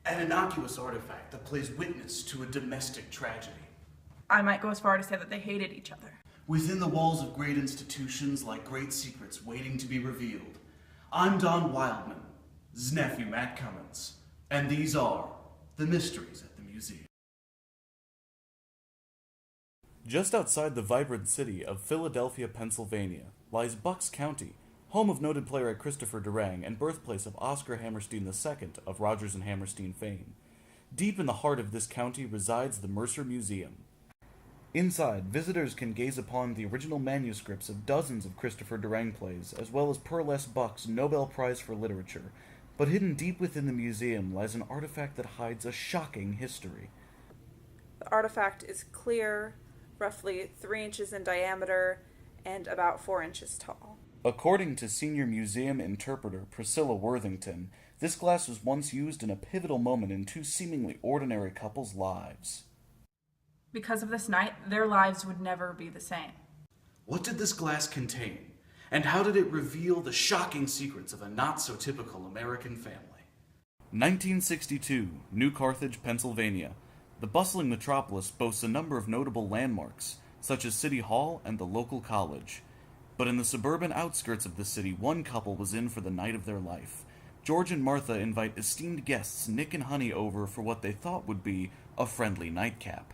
An innocuous artifact that plays witness to a domestic tragedy. I might go as far to say that they hated each other. Within the walls of great institutions lie great secrets waiting to be revealed. I'm Don Wildman, his nephew Matt Cummins, and these are the mysteries at the museum. Just outside the vibrant city of Philadelphia, Pennsylvania, lies Bucks County, home of noted playwright Christopher Durang and birthplace of Oscar Hammerstein II of Rodgers and Hammerstein fame. Deep in the heart of this county resides the Mercer Museum. Inside, visitors can gaze upon the original manuscripts of dozens of Christopher Durang plays, as well as Pearl S. Buck's Nobel Prize for Literature. But hidden deep within the museum lies an artifact that hides a shocking history. The artifact is clear, roughly 3 inches in diameter, and about 4 inches tall. According to senior museum interpreter Priscilla Worthington, this glass was once used in a pivotal moment in two seemingly ordinary couples' lives. Because of this night, their lives would never be the same. What did this glass contain? And how did it reveal the shocking secrets of a not-so-typical American family? 1962, New Carthage, Pennsylvania. The bustling metropolis boasts a number of notable landmarks, such as City Hall and the local college. But in the suburban outskirts of the city, one couple was in for the night of their life. George and Martha invite esteemed guests Nick and Honey over for what they thought would be a friendly nightcap.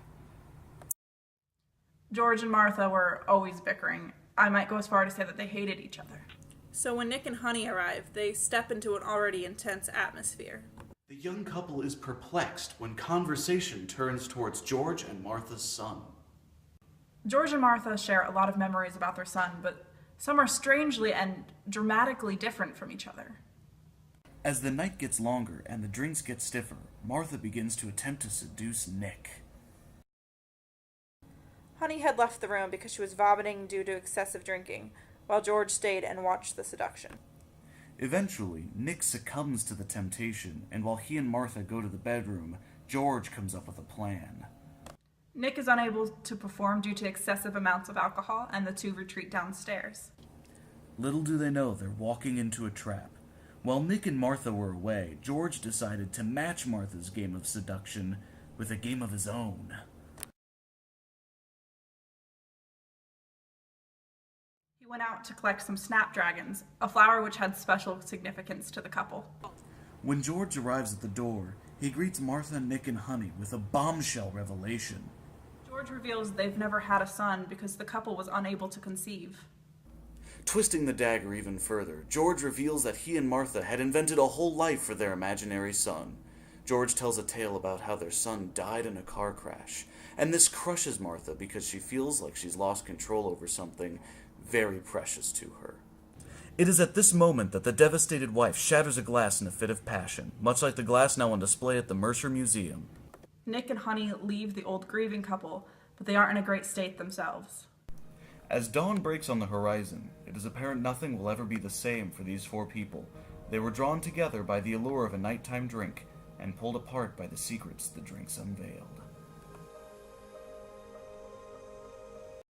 George and Martha were always bickering. I might go as far to say that they hated each other. So when Nick and Honey arrive, they step into an already intense atmosphere. The young couple is perplexed when conversation turns towards George and Martha's son. George and Martha share a lot of memories about their son, but some are strangely and dramatically different from each other. As the night gets longer and the drinks get stiffer, Martha begins to attempt to seduce Nick. Honey had left the room because she was vomiting due to excessive drinking, while George stayed and watched the seduction. Eventually, Nick succumbs to the temptation, and while he and Martha go to the bedroom, George comes up with a plan. Nick is unable to perform due to excessive amounts of alcohol, and the two retreat downstairs. Little do they know they're walking into a trap. While Nick and Martha were away, George decided to match Martha's game of seduction with a game of his own. He went out to collect some snapdragons, a flower which had special significance to the couple. When George arrives at the door, he greets Martha, Nick, and Honey with a bombshell revelation. George reveals they've never had a son because the couple was unable to conceive. Twisting the dagger even further, George reveals that he and Martha had invented a whole life for their imaginary son. George tells a tale about how their son died in a car crash, and this crushes Martha because she feels like she's lost control over something very precious to her. It is at this moment that the devastated wife shatters a glass in a fit of passion, much like the glass now on display at the Mercer Museum. Nick and Honey leave the old grieving couple, but they aren't in a great state themselves. As dawn breaks on the horizon, it is apparent nothing will ever be the same for these four people. They were drawn together by the allure of a nighttime drink, and pulled apart by the secrets the drinks unveiled.